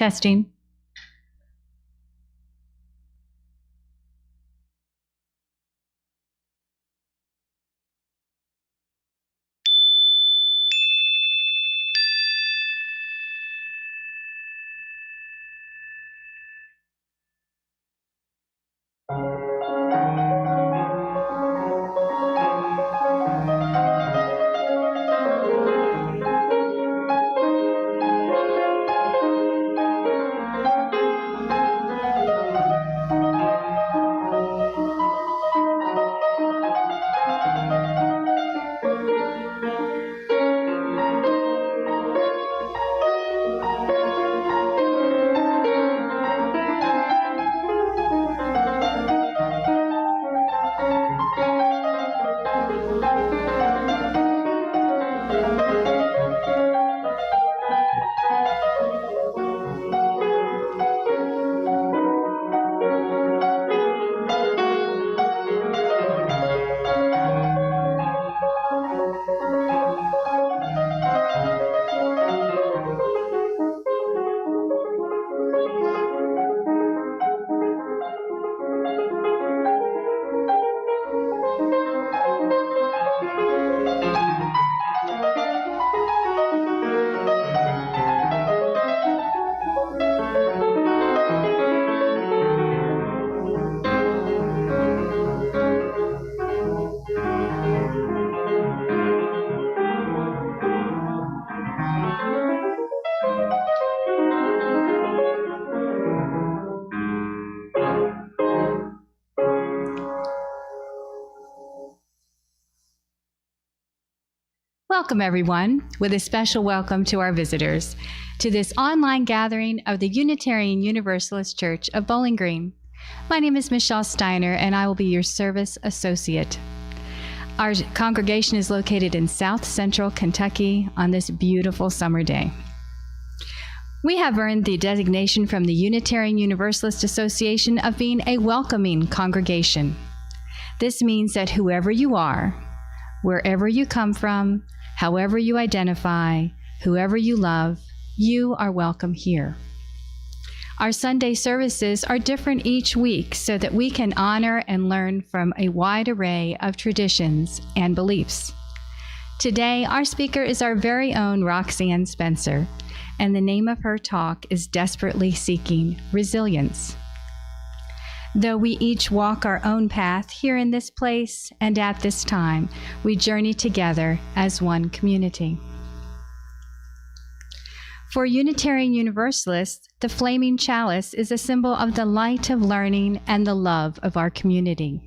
Testing. Welcome, everyone, with a special welcome to our visitors to this online gathering of the Unitarian Universalist Church of Bowling Green. My name is Michelle Steiner, and I will be your service associate. Our congregation is located in South Central Kentucky on this beautiful summer day. We have earned the designation from the Unitarian Universalist Association of being a welcoming congregation. This means that whoever you are, wherever you come from, however you identify, whoever you love, you are welcome here. Our Sunday services are different each week so that we can honor and learn from a wide array of traditions and beliefs. Today, our speaker is our very own Roxanne Spencer, and the name of her talk is Desperately Seeking Resilience. Though we each walk our own path here in this place and at this time, we journey together as one community. For Unitarian Universalists, the flaming chalice is a symbol of the light of learning and the love of our community.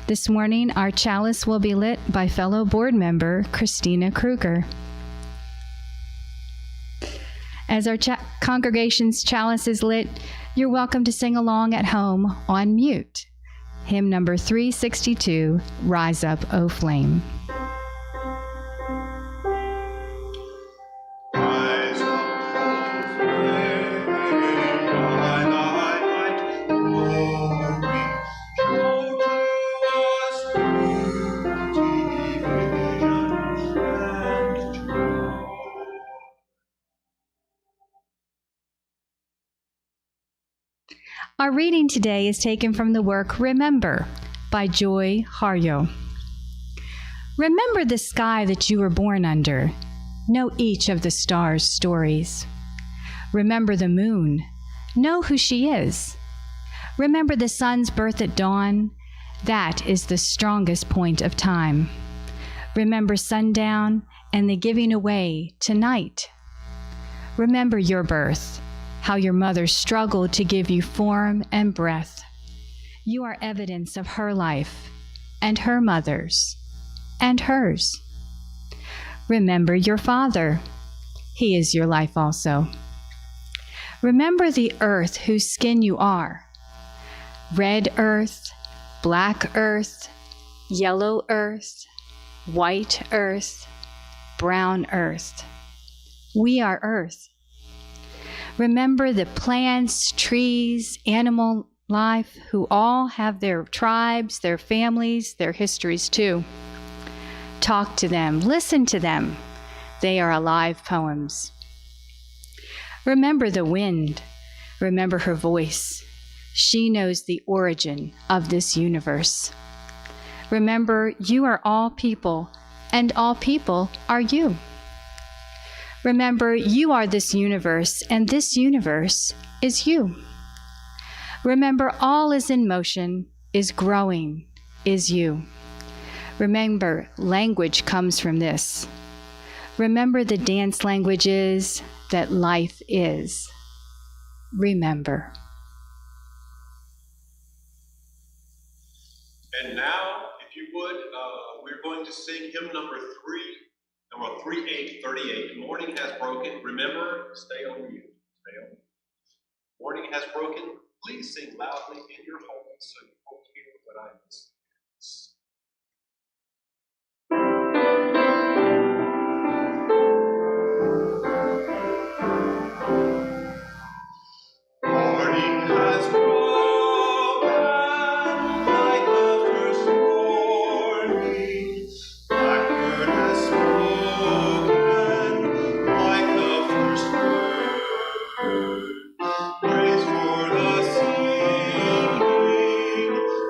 This morning, our chalice will be lit by fellow board member Christina Kruger. As our congregation's chalice is lit, you're welcome to sing along at home on mute. Hymn number 362, Rise Up, O Flame. Our reading today is taken from the work Remember by Joy Harjo. Remember the sky that you were born under. Know each of the stars' stories. Remember the moon. Know who she is. Remember the sun's birth at dawn. That is the strongest point of time. Remember sundown and the giving away to night. Remember your birth. How your mother struggled to give you form and breath. You are evidence of her life, and her mother's, and hers. Remember your father. He is your life also. Remember the earth whose skin you are. Red earth, black earth, yellow earth, white earth, brown earth. We are earth. Remember the plants, trees, animal life, who all have their tribes, their families, their histories too. Talk to them, listen to them. They are alive poems. Remember the wind. Remember her voice. She knows the origin of this universe. Remember, you are all people, and all people are you. Remember, you are this universe, and this universe is you. Remember, all is in motion, is growing, is you. Remember, language comes from this. Remember, the dance language is that life is. Remember. And now, if you would, we're going to sing hymn number 3838. Morning has broken. Remember, stay on mute. Stay on mute. Morning has broken. Please sing loudly in your home so you won't hear what I sing. Morning has broken like the first morning. Blackbird has spoken like the first word. Praise for the singing,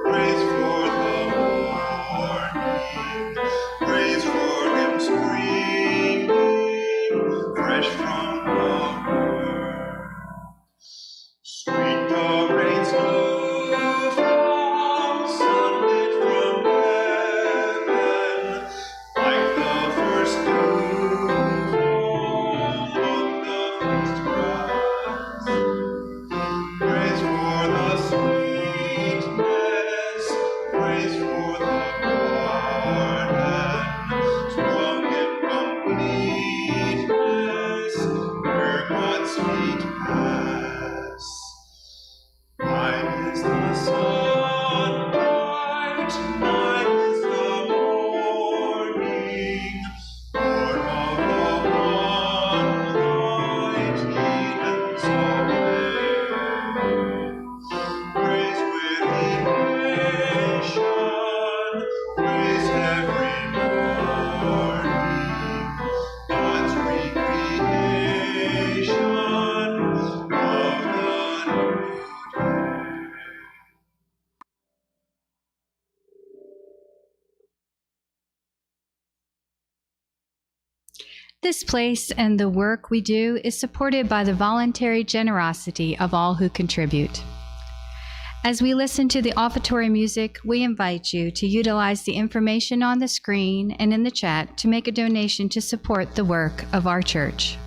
praise for the morning, praise for him springing fresh from the word. Sweet the rain snow from sunlit from heaven, like the first dew on the first grass. Praise for the sweetness, praise for the pardon, strong in completeness, where God's feet pass. Night is the sunlight, night is the morning, born of the one light, Eden's away. Praise with elation, praise every morning, God's recreation of the new day. This place and the work we do is supported by the voluntary generosity of all who contribute. As we listen to the offertory music, we invite you to utilize the information on the screen and in the chat to make a donation to support the work of our church.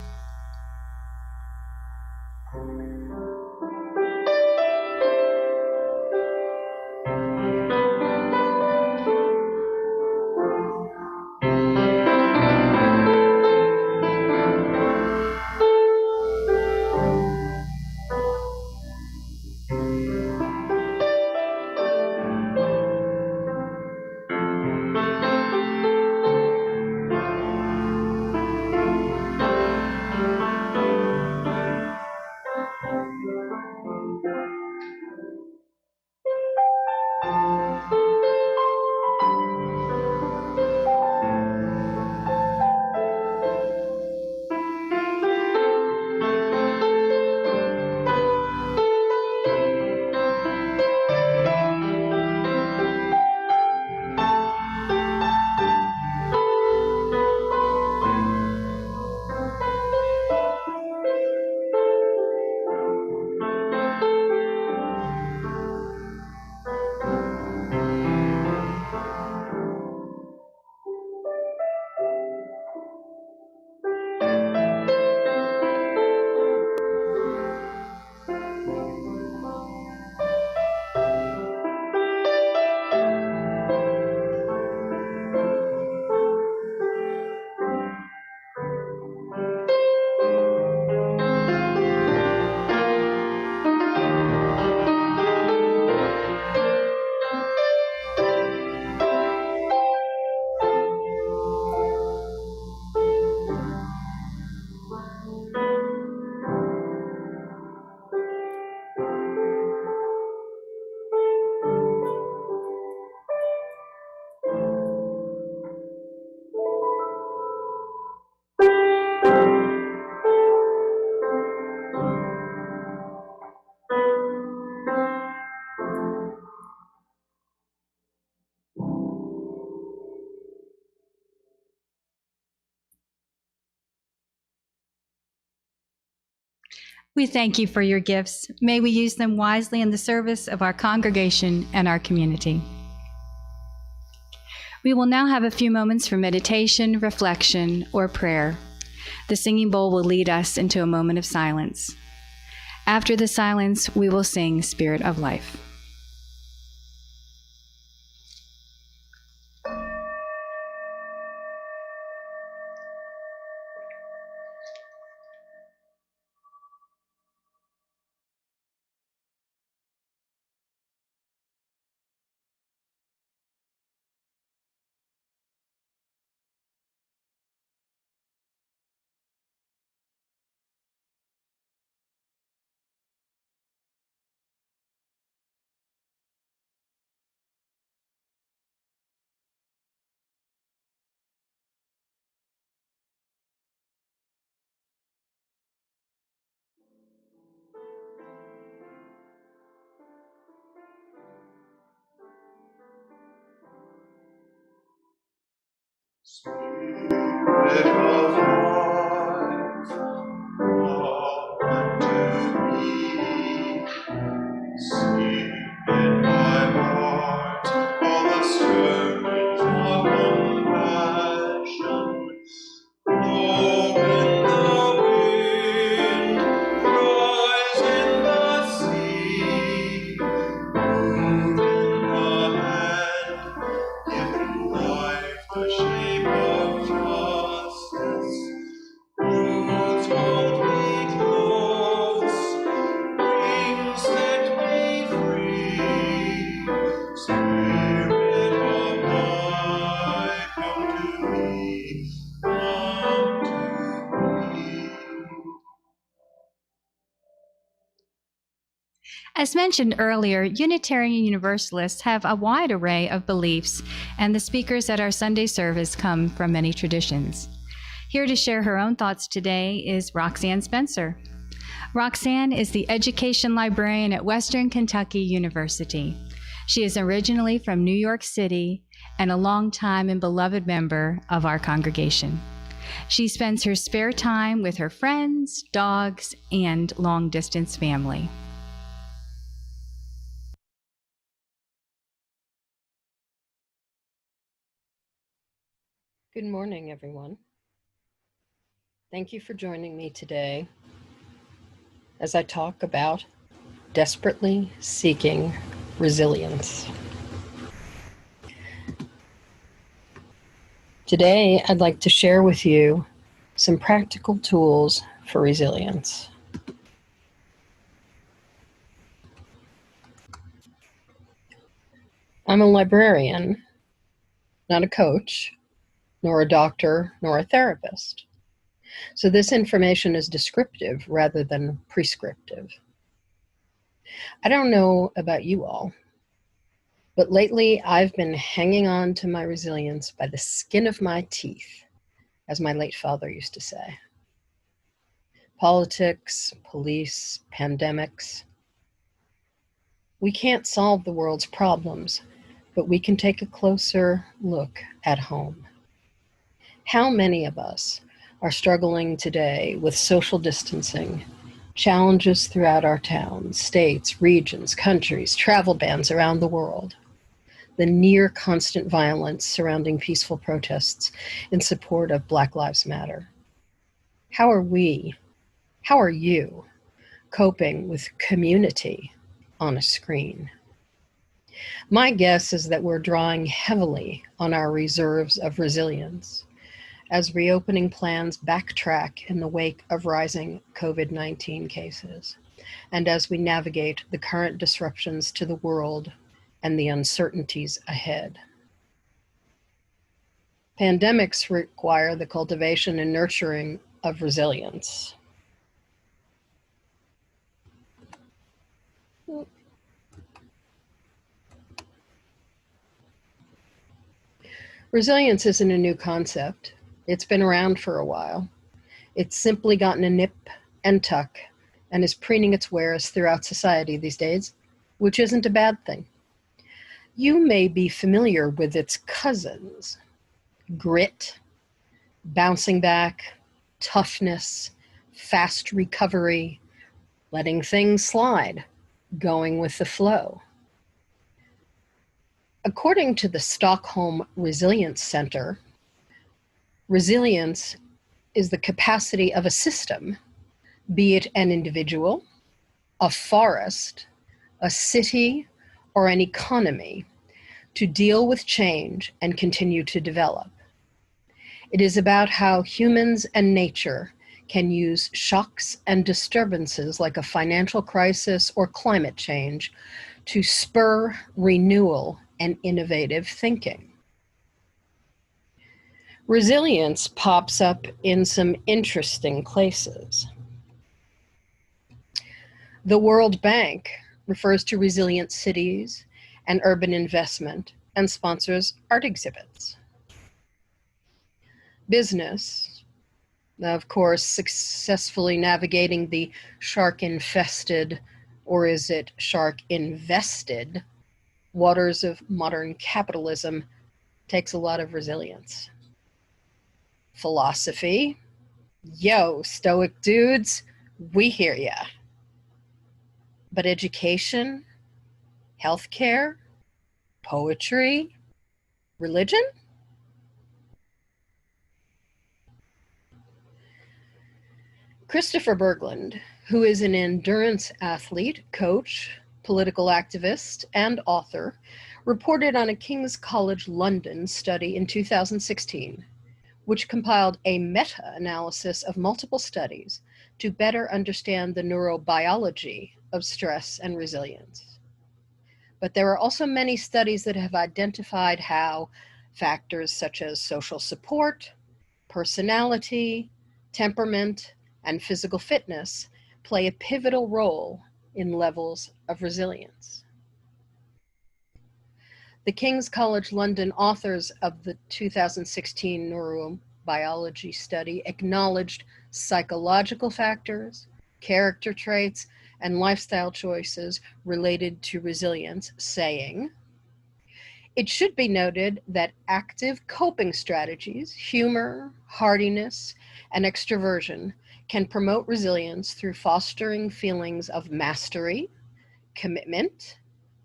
We thank you for your gifts. May we use them wisely in the service of our congregation and our community. We will now have a few moments for meditation, reflection, or prayer. The singing bowl will lead us into a moment of silence. After the silence, we will sing Spirit of Life. Spirit of life, come unto me. Sing in my heart all the stirrings of compassion. Blow in the wind, rise in the sea, move in the hand, give life the shape of justice. Roots hold me close, wings set me free. Spirit of life, come to me, come to me. As mentioned earlier, Unitarian Universalists have a wide array of beliefs, and the speakers at our Sunday service come from many traditions. Here to share her own thoughts today is Roxanne Spencer. Roxanne is the education librarian at Western Kentucky University. She is originally from New York City and a longtime and beloved member of our congregation. She spends her spare time with her friends, dogs, and long-distance family. Good morning, everyone. Thank you for joining me today as I talk about desperately seeking resilience. Today, I'd like to share with you some practical tools for resilience. I'm a librarian, not a coach, nor a doctor, nor a therapist. So this information is descriptive rather than prescriptive. I don't know about you all, but lately I've been hanging on to my resilience by the skin of my teeth, as my late father used to say. Politics, police, pandemics. We can't solve the world's problems, but we can take a closer look at home. How many of us are struggling today with social distancing, challenges throughout our towns, states, regions, countries, travel bans around the world, the near constant violence surrounding peaceful protests in support of Black Lives Matter? How are you coping with community on a screen? My guess is that we're drawing heavily on our reserves of resilience as reopening plans backtrack in the wake of rising COVID-19 cases, and as we navigate the current disruptions to the world and the uncertainties ahead. Pandemics require the cultivation and nurturing of resilience. Resilience isn't a new concept. It's been around for a while. It's simply gotten a nip and tuck and is preening its wares throughout society these days, which isn't a bad thing. You may be familiar with its cousins: grit, bouncing back, toughness, fast recovery, letting things slide, going with the flow. According to the Stockholm Resilience Center, resilience is the capacity of a system, be it an individual, a forest, a city, or an economy, to deal with change and continue to develop. It is about how humans and nature can use shocks and disturbances like a financial crisis or climate change to spur renewal and innovative thinking. Resilience pops up in some interesting places. The World Bank refers to resilient cities and urban investment and sponsors art exhibits. Business, of course, successfully navigating the shark-infested, or is it shark-invested, waters of modern capitalism takes a lot of resilience. Philosophy, yo, Stoic dudes, we hear ya. But education, healthcare, poetry, religion? Christopher Berglund, who is an endurance athlete, coach, political activist, and author, reported on a King's College London study in 2016, which compiled a meta-analysis of multiple studies to better understand the neurobiology of stress and resilience. But there are also many studies that have identified how factors such as social support, personality, temperament, and physical fitness play a pivotal role in levels of resilience. The King's College London authors of the 2016 neurobiology study acknowledged psychological factors, character traits, and lifestyle choices related to resilience, saying, "It should be noted that active coping strategies, humor, hardiness, and extroversion can promote resilience through fostering feelings of mastery, commitment,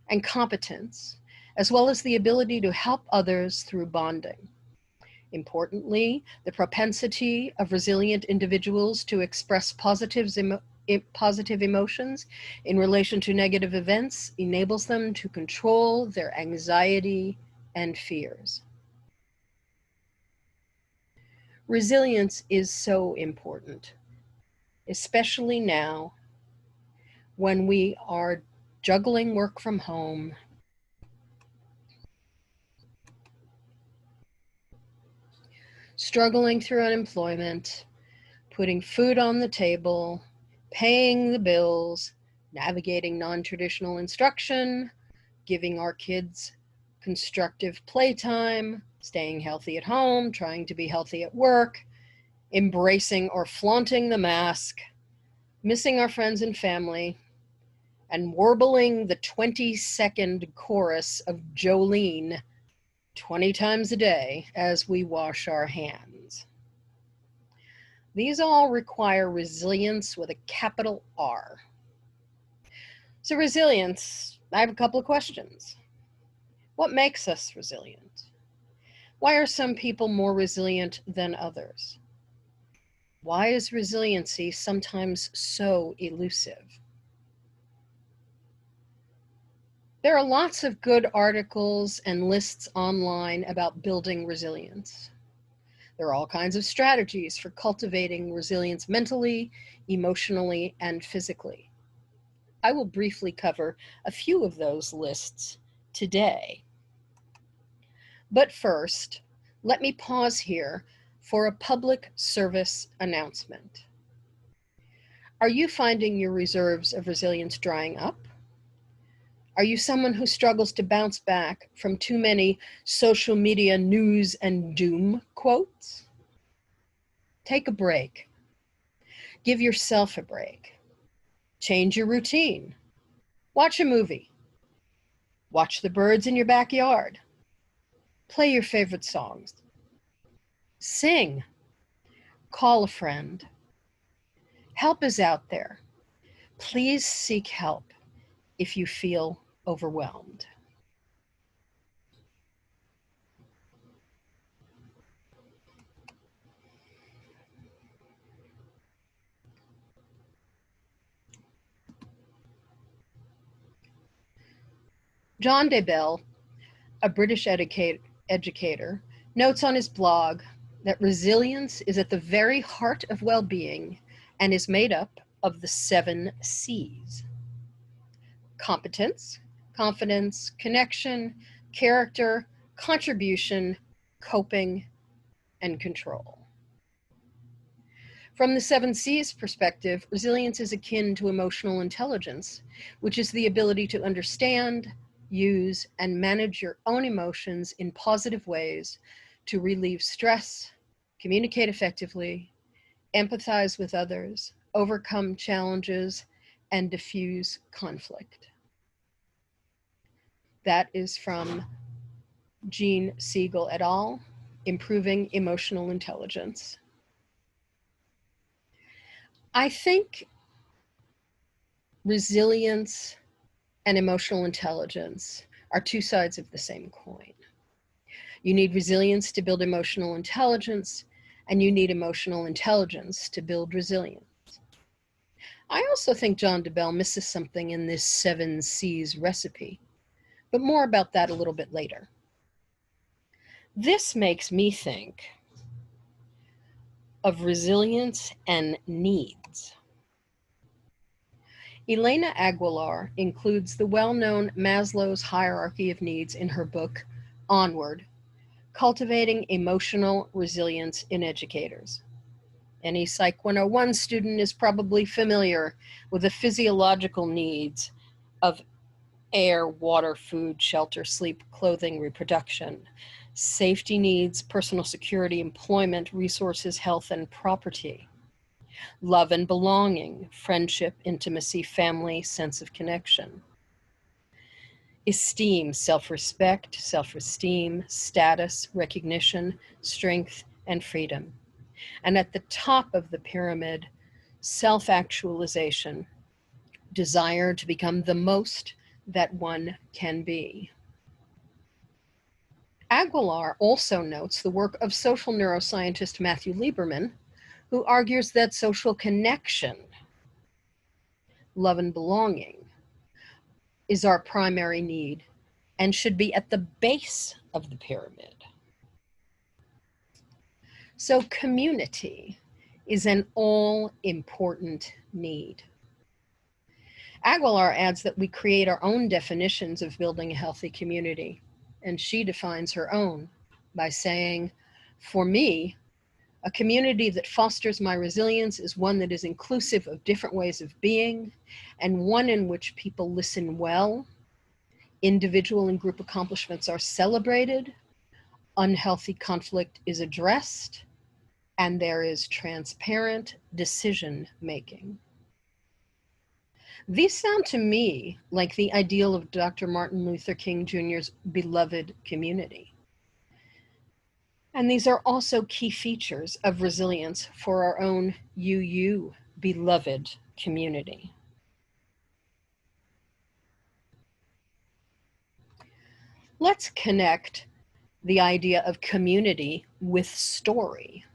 and competence, as well as the ability to help others through bonding. Importantly, the propensity of resilient individuals to express positive emotions in relation to negative events enables them to control their anxiety and fears." Resilience is so important, especially now when we are juggling work from home, struggling through unemployment, putting food on the table, paying the bills, navigating non-traditional instruction, giving our kids constructive playtime, staying healthy at home, trying to be healthy at work, embracing or flaunting the mask, missing our friends and family, and warbling the 20-second chorus of Jolene 20 times a day as we wash our hands. These all require resilience with a capital R. So resilience, I have a couple of questions. What makes us resilient? Why are some people more resilient than others? Why is resiliency sometimes so elusive? There are lots of good articles and lists online about building resilience. There are all kinds of strategies for cultivating resilience mentally, emotionally, and physically. I will briefly cover a few of those lists today. But first, let me pause here for a public service announcement. Are you finding your reserves of resilience drying up? Are you someone who struggles to bounce back from too many social media news and doom quotes? Take a break. Give yourself a break. Change your routine. Watch a movie. Watch the birds in your backyard. Play your favorite songs. Sing. Call a friend. Help is out there. Please seek help if you feel overwhelmed. John Daybell, a British educator, notes on his blog that resilience is at the very heart of well-being and is made up of the 7 C's: competence, confidence, connection, character, contribution, coping, and control. From the 7 C's perspective, resilience is akin to emotional intelligence, which is the ability to understand, use, and manage your own emotions in positive ways to relieve stress, communicate effectively, empathize with others, overcome challenges, and diffuse conflict. That is from Jean Siegel et al., Improving Emotional Intelligence. I think resilience and emotional intelligence are 2 sides of the same coin. You need resilience to build emotional intelligence, and you need emotional intelligence to build resilience. I also think John Daybell misses something in this 7 C's recipe, but more about that a little bit later. This makes me think of resilience and needs. Elena Aguilar includes the well-known Maslow's hierarchy of needs in her book, Onward, Cultivating Emotional Resilience in Educators. Any Psych 101 student is probably familiar with the physiological needs of air, water, food, shelter, sleep, clothing, reproduction, safety needs, personal security, employment, resources, health, and property, love and belonging, friendship, intimacy, family, sense of connection, esteem, self-respect, self-esteem, status, recognition, strength, and freedom. And at the top of the pyramid, self-actualization, desire to become the most that one can be. Aguilar also notes the work of social neuroscientist Matthew Lieberman, who argues that social connection, love and belonging, is our primary need and should be at the base of the pyramid. So community is an all-important need. Aguilar adds that we create our own definitions of building a healthy community, and she defines her own by saying, for me, a community that fosters my resilience is one that is inclusive of different ways of being, and one in which people listen well, individual and group accomplishments are celebrated, unhealthy conflict is addressed, and there is transparent decision-making. These sound to me like the ideal of Dr. Martin Luther King Jr.'s beloved community. And these are also key features of resilience for our own UU beloved community. Let's connect the idea of community with story.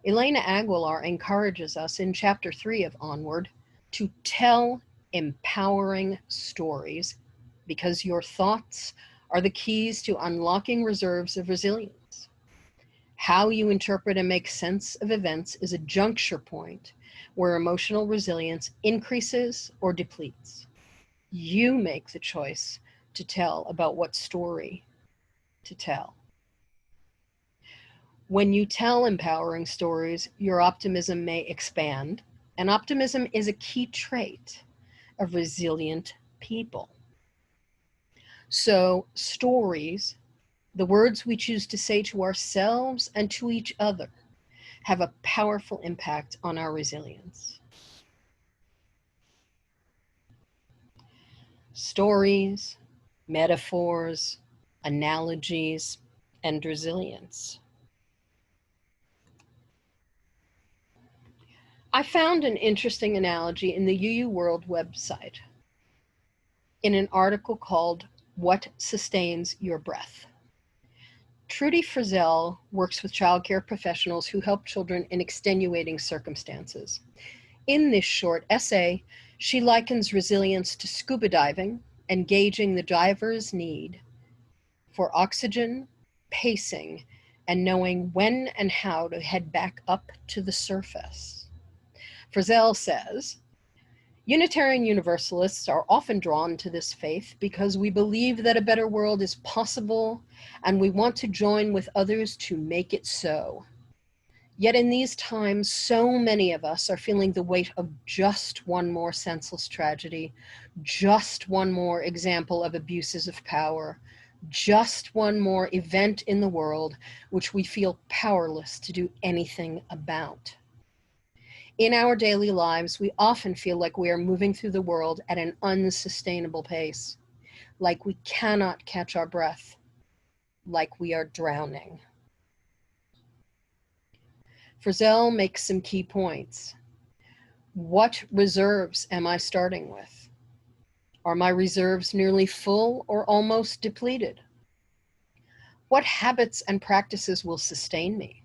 Elena Aguilar encourages us in chapter 3 of Onward to tell empowering stories because your thoughts are the keys to unlocking reserves of resilience. How you interpret and make sense of events is a juncture point where emotional resilience increases or depletes. You make the choice to tell about what story to tell. When you tell empowering stories, your optimism may expand, and optimism is a key trait of resilient people. So stories, the words we choose to say to ourselves and to each other, have a powerful impact on our resilience. Stories, metaphors, analogies, and resilience. I found an interesting analogy in the UU World website in an article called What Sustains Your Breath. Trudy Frizzell works with childcare professionals who help children in extenuating circumstances. In this short essay, she likens resilience to scuba diving, engaging the diver's need for oxygen, pacing, and knowing when and how to head back up to the surface. Frizzell says, Unitarian Universalists are often drawn to this faith because we believe that a better world is possible and we want to join with others to make it so. Yet in these times, so many of us are feeling the weight of just one more senseless tragedy, just one more example of abuses of power, just one more event in the world which we feel powerless to do anything about. In our daily lives, we often feel like we are moving through the world at an unsustainable pace, like we cannot catch our breath, like we are drowning. Frizzell makes some key points. What reserves am I starting with? Are my reserves nearly full or almost depleted? What habits and practices will sustain me?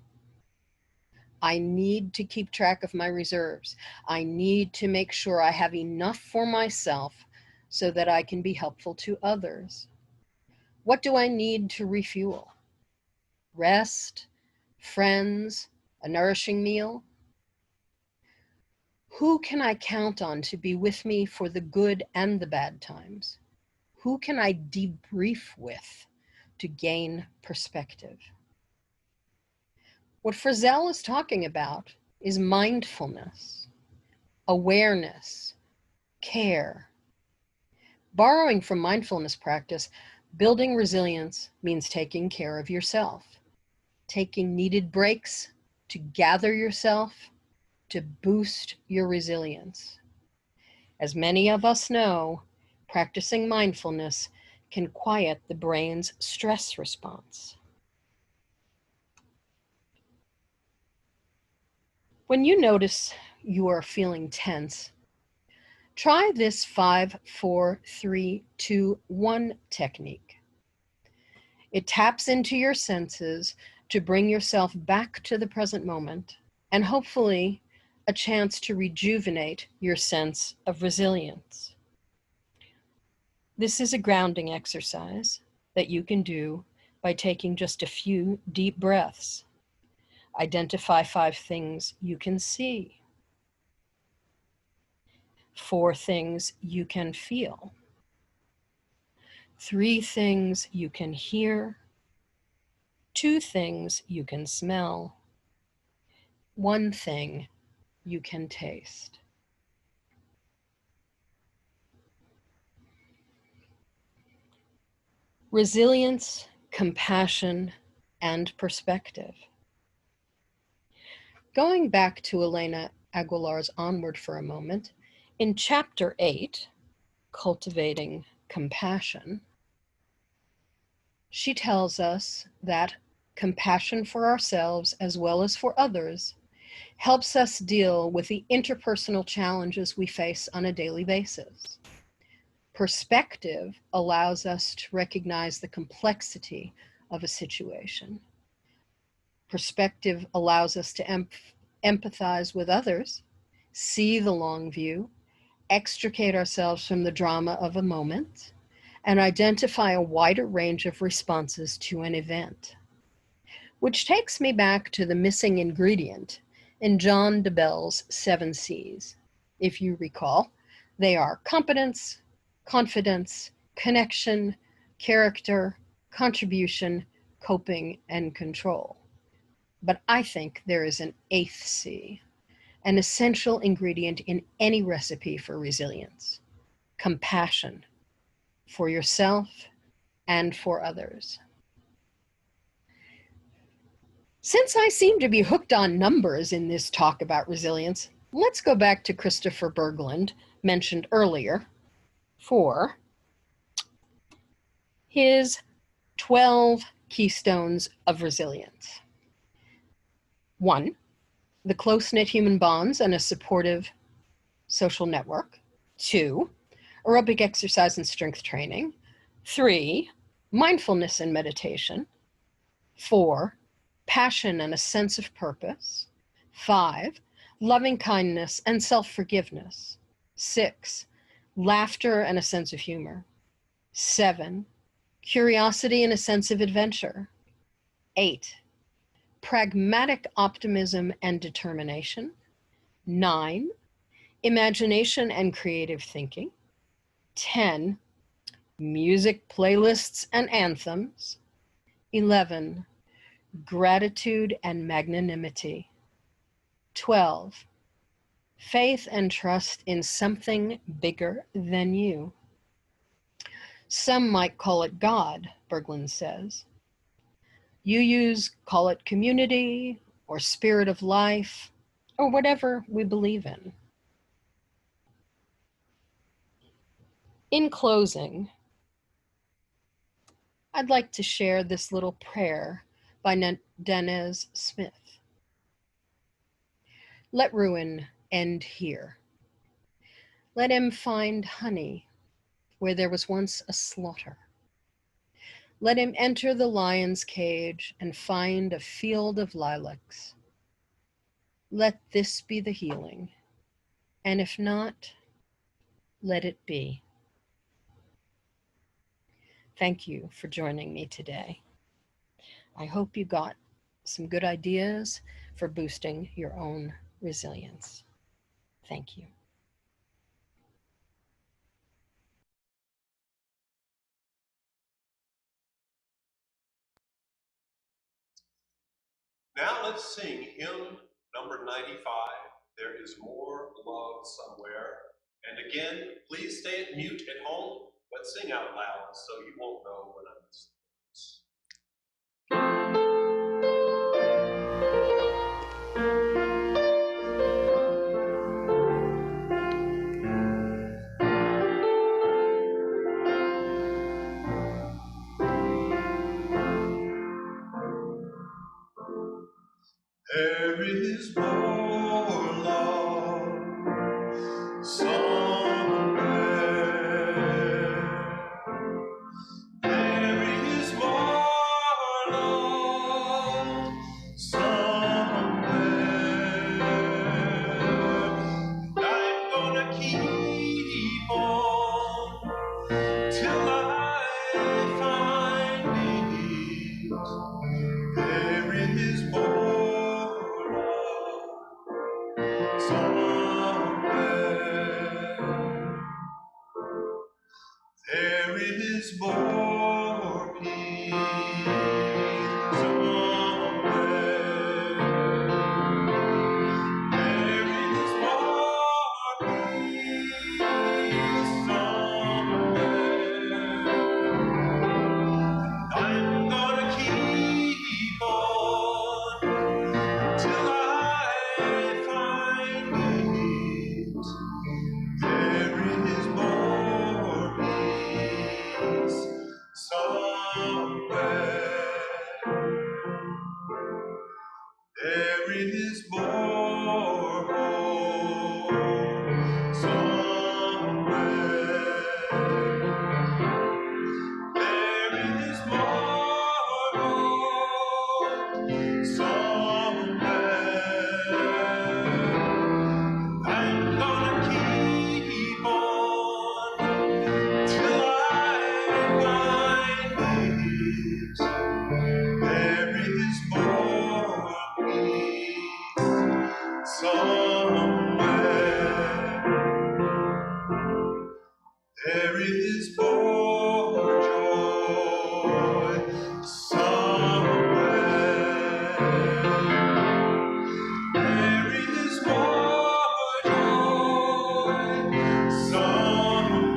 I need to keep track of my reserves. I need to make sure I have enough for myself so that I can be helpful to others. What do I need to refuel? Rest, friends, a nourishing meal? Who can I count on to be with me for the good and the bad times? Who can I debrief with to gain perspective? What Frizzell is talking about is mindfulness, awareness, care. Borrowing from mindfulness practice, building resilience means taking care of yourself, taking needed breaks to gather yourself, to boost your resilience. As many of us know, practicing mindfulness can quiet the brain's stress response. When you notice you are feeling tense, try this 5, 4, 3, 2, 1 technique. It taps into your senses to bring yourself back to the present moment and hopefully a chance to rejuvenate your sense of resilience. This is a grounding exercise that you can do by taking just a few deep breaths. Identify 5 things you can see, 4 things you can feel, 3 things you can hear, 2 things you can smell, 1 thing you can taste. Resilience, compassion, and perspective. Going back to Elena Aguilar's Onward for a moment, in Chapter 8, Cultivating Compassion, she tells us that compassion for ourselves as well as for others helps us deal with the interpersonal challenges we face on a daily basis. Perspective allows us to recognize the complexity of a situation. Perspective allows us to empathize with others, see the long view, extricate ourselves from the drama of a moment, and identify a wider range of responses to an event. Which takes me back to the missing ingredient in John DeBell's 7 C's. If you recall, they are competence, confidence, connection, character, contribution, coping, and control. But I think there is an 8th C, an essential ingredient in any recipe for resilience: compassion for yourself and for others. Since I seem to be hooked on numbers in this talk about resilience, let's go back to Christopher Berglund, mentioned earlier, for his 12 Keystones of Resilience. 1, the close-knit human bonds and a supportive social network. 2, aerobic exercise and strength training. 3, mindfulness and meditation. 4, passion and a sense of purpose. 5, loving kindness and self-forgiveness. 6, laughter and a sense of humor. 7, curiosity and a sense of adventure. 8, pragmatic optimism and determination. 9, imagination and creative thinking. 10, music playlists and anthems. 11, gratitude and magnanimity. 12, faith and trust in something bigger than you. Some might call it God, Berglund says. You call it community or spirit of life or whatever we believe in. In closing, I'd like to share this little prayer by Danez Smith. Let ruin end here. Let him find honey where there was once a slaughter. Let him enter the lion's cage and find a field of lilacs. Let this be the healing, and if not, let it be. Thank you for joining me today. I hope you got some good ideas for boosting your own resilience. Thank you. Now let's sing hymn number 95, There Is More Love Somewhere. And again, please stay at mute at home, but sing out loud so you won't know when I'm There is more love somewhere. There is more love somewhere. And I'm gonna keep on till I find it. There is more somewhere. There is more peace somewhere. There is more peace somewhere. I'm gonna keep on till I find it. There is more peace somewhere. There is more hope somewhere. There is more hope somewhere. I'm gonna keep on till I find it. There is more peace somewhere. There is more joy somewhere. There is more joy somewhere.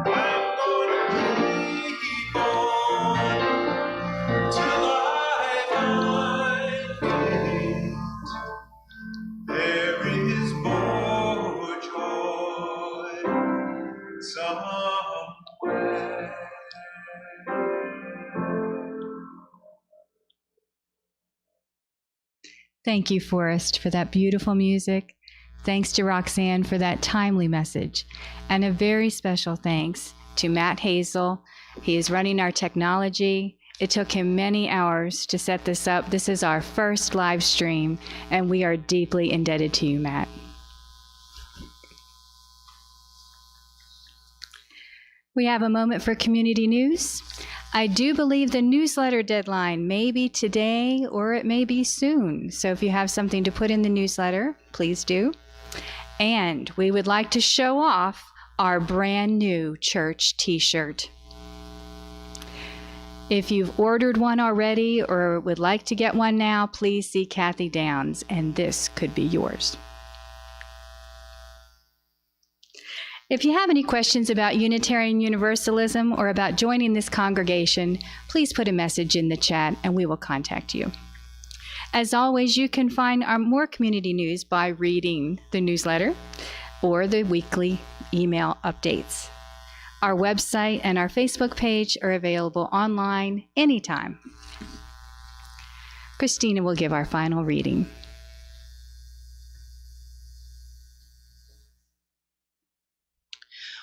I'm gonna keep on till I find it. Thank you, Forrest, for that beautiful music. Thanks to Roxanne for that timely message. And a very special thanks to Matt Hazel. He is running our technology. It took him many hours to set this up. This is our first live stream, and we are deeply indebted to you, Matt. We have a moment for community news. I do believe the newsletter deadline may be today or it may be soon. So if you have something to put in the newsletter, please do. And we would like to show off our brand new church t-shirt. If you've ordered one already or would like to get one now, please see Kathy Downs, and this could be yours. If you have any questions about Unitarian Universalism or about joining this congregation, please put a message in the chat and we will contact you. As always, you can find our more community news by reading the newsletter or the weekly email updates. Our website and our Facebook page are available online anytime. Christina will give our final reading.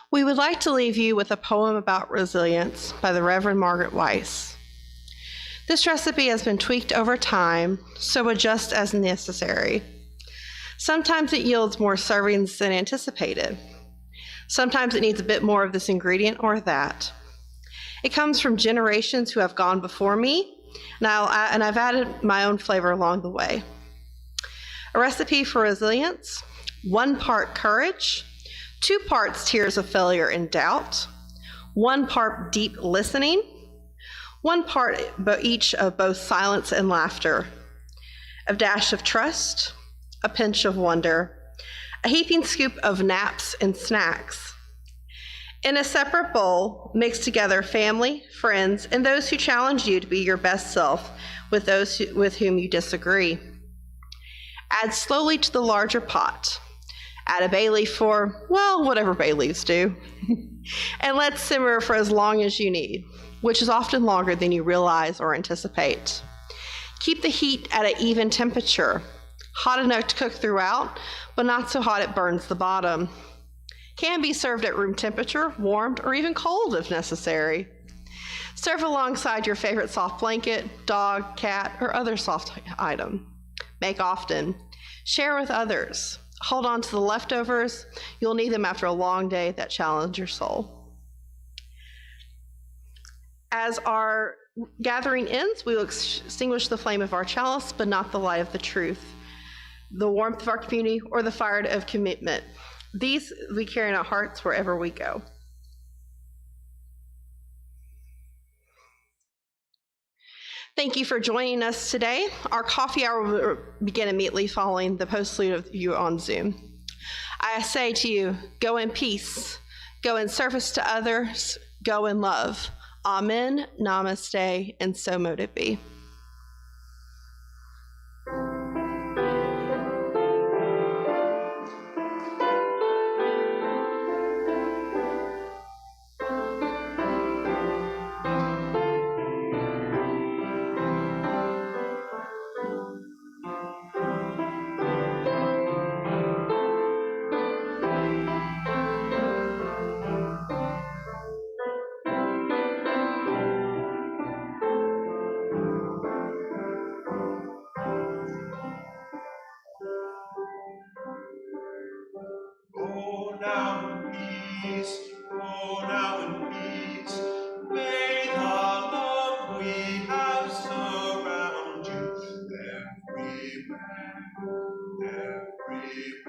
We would like to leave you with a poem about resilience by the Reverend Margaret Weiss. This recipe has been tweaked over time, so adjust as necessary. Sometimes it yields more servings than anticipated. Sometimes it needs a bit more of this ingredient or that. It comes from generations who have gone before me, and I've added my own flavor along the way. A recipe for resilience: 1 part courage, 2 parts tears of failure and doubt, 1 part deep listening, 1 part each of both silence and laughter, a dash of trust, a pinch of wonder, a heaping scoop of naps and snacks. In a separate bowl, mix together family, friends, and those who challenge you to be your best self with those with whom you disagree. Add slowly to the larger pot. Add a bay leaf for, well, whatever bay leaves do. And let simmer for as long as you need, which is often longer than you realize or anticipate. Keep the heat at an even temperature, hot enough to cook throughout, but not so hot it burns the bottom. Can be served at room temperature, warmed, or even cold if necessary. Serve alongside your favorite soft blanket, dog, cat, or other soft item. Make often. Share with others. Hold on to the leftovers. You'll need them after a long day that challenge your soul. As our gathering ends, we will extinguish the flame of our chalice, but not the light of the truth, the warmth of our community, or the fire of commitment. These we carry in our hearts wherever we go. Thank you for joining us today. Our coffee hour will begin immediately following the postlude of you on Zoom. I say to you, go in peace, go in service to others, go in love. Amen, namaste, and so mote it be. Go now in peace, go now in peace. May the love we have surround you everywhere, everywhere.